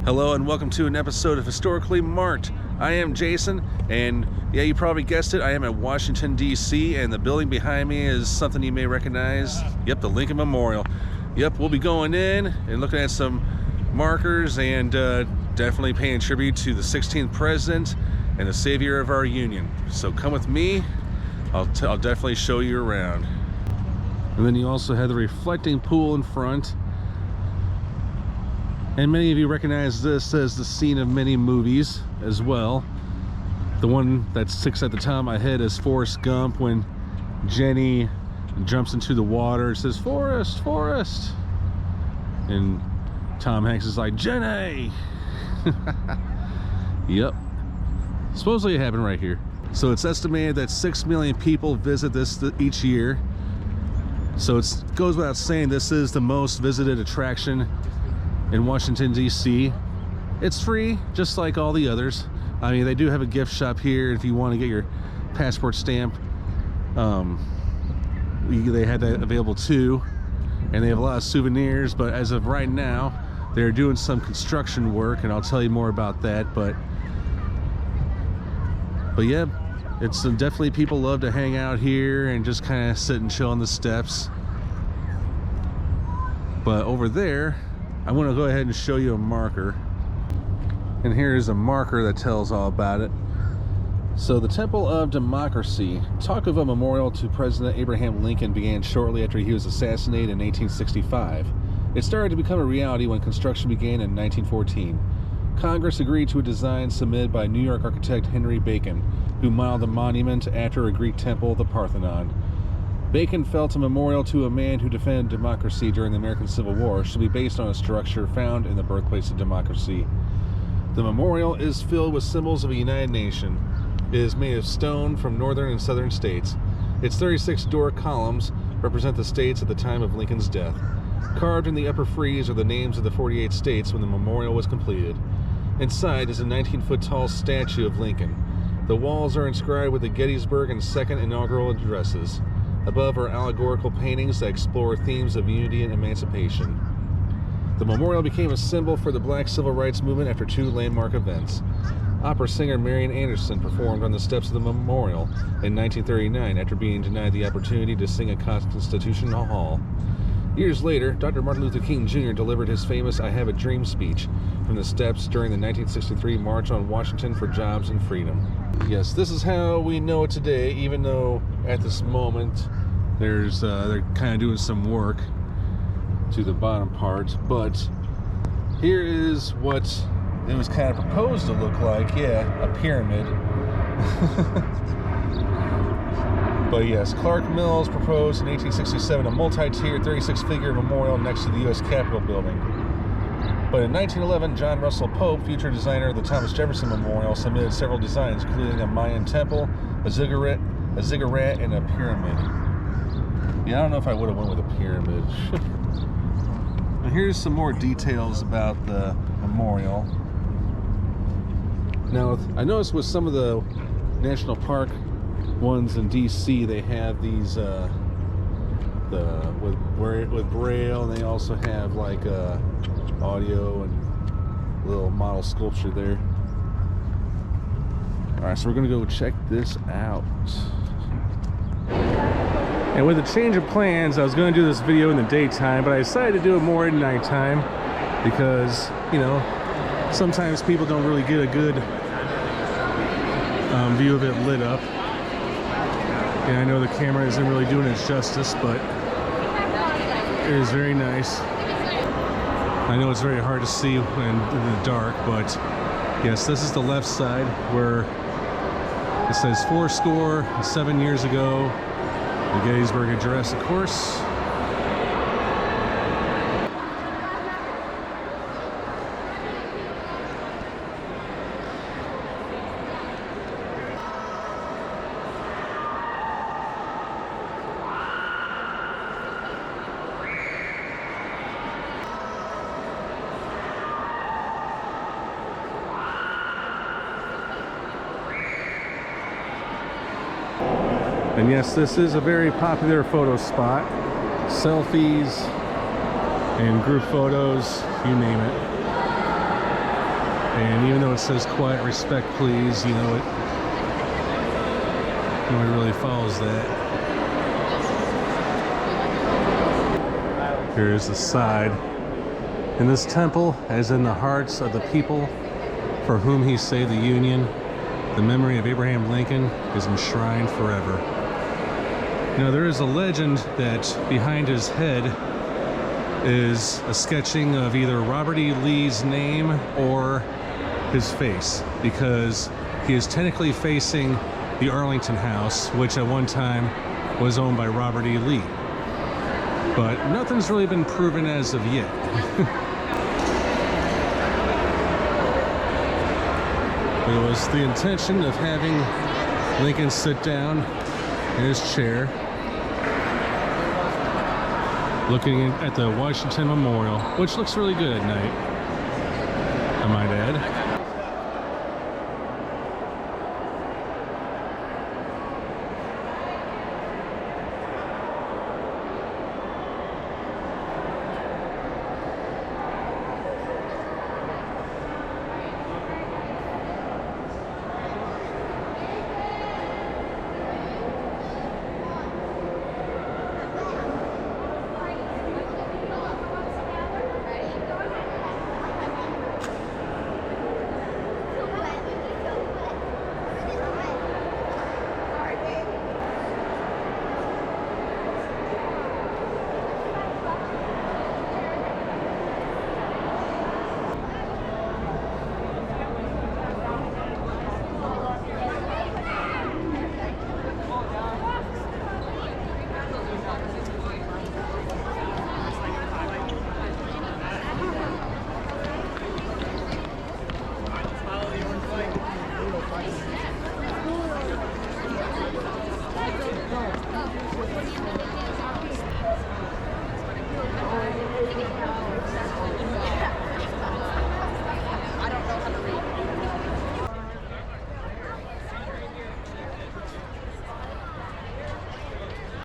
Hello and welcome to an episode of Historically Marked. I am Jason, and yeah, you probably guessed it, I am at Washington, D.C., and the building behind me is something you may recognize. Yep, the Lincoln Memorial. Yep, we'll be going in and looking at some markers and definitely paying tribute to the 16th president and the savior of our union. So come with me, I'll definitely show you around. And then you also have the reflecting pool in front. And many of you recognize this as the scene of many movies as well. The one that sticks at the top of my head is Forrest Gump, when Jenny jumps into the water and says, "Forrest, Forrest." And Tom Hanks is like, "Jenny!" Yep. Supposedly it happened right here. So it's estimated that 6 million people visit this each year. So it goes without saying, this is the most visited attraction in Washington, D.C. It's free, just like all the others. I mean, they do have a gift shop here if you want to get your passport stamp. They had that available too, and they have a lot of souvenirs. But as of right now, they're doing some construction work, and I'll tell you more about that. But yeah, it's definitely, people love to hang out here and just kind of sit and chill on the steps. But over there, I want to go ahead and show you a marker. And here's a marker that tells all about it. So the Temple of Democracy. Talk of a memorial to President Abraham Lincoln began shortly after he was assassinated in 1865. It started to become a reality when construction began in 1914. Congress agreed to a design submitted by New York architect Henry Bacon, who modeled the monument after a Greek temple, the Parthenon. Bacon felt a memorial to a man who defended democracy during the American Civil War should be based on a structure found in the birthplace of democracy. The memorial is filled with symbols of a united nation. It is made of stone from northern and southern states. Its 36 Doric columns represent the states at the time of Lincoln's death. Carved in the upper frieze are the names of the 48 states when the memorial was completed. Inside is a 19-foot tall statue of Lincoln. The walls are inscribed with the Gettysburg and Second Inaugural Addresses. Above are allegorical paintings that explore themes of unity and emancipation. The memorial became a symbol for the Black Civil Rights Movement after two landmark events. Opera singer Marian Anderson performed on the steps of the memorial in 1939 after being denied the opportunity to sing at Constitution Hall. Years later, Dr. Martin Luther King Jr. delivered his famous "I Have a Dream" speech from the steps during the 1963 March on Washington for Jobs and Freedom. Yes, this is how we know it today, even though at this moment they're kind of doing some work to the bottom part. But here is what it was kind of proposed to look like. Yeah, a pyramid. But yes, Clark Mills proposed in 1867 a multi-tiered 36-figure memorial next to the U.S. Capitol building. But in 1911, John Russell Pope, future designer of the Thomas Jefferson Memorial, submitted several designs, including a Mayan temple, a ziggurat, and a pyramid. Yeah, I don't know if I would have went with a pyramid. Now here's some more details about the memorial. Now, I noticed with some of the national park ones in DC, they have these with braille, and they also have like audio and little model sculpture there. All right, so we're gonna go check this out. And with the change of plans, I was going to do this video in the daytime, but I decided to do it more at nighttime because, you know, sometimes people don't really get a good view of it lit up. And I know the camera isn't really doing it justice, but it is very nice. I know it's very hard to see in the dark, but yes, this is the left side where it says 407 years ago. The Gettysburg Address, of course. And yes, this is a very popular photo spot. Selfies and group photos, you name it. And even though it says quiet respect please, you know, nobody really follows that. Here's the side. In this temple, as in the hearts of the people for whom he saved the Union, the memory of Abraham Lincoln is enshrined forever. You know, there is a legend that behind his head is a sketching of either Robert E. Lee's name or his face, because he is technically facing the Arlington House, which at one time was owned by Robert E. Lee. But nothing's really been proven as of yet. It was the intention of having Lincoln sit down in his chair, looking at the Washington Memorial, which looks really good at night, I might add.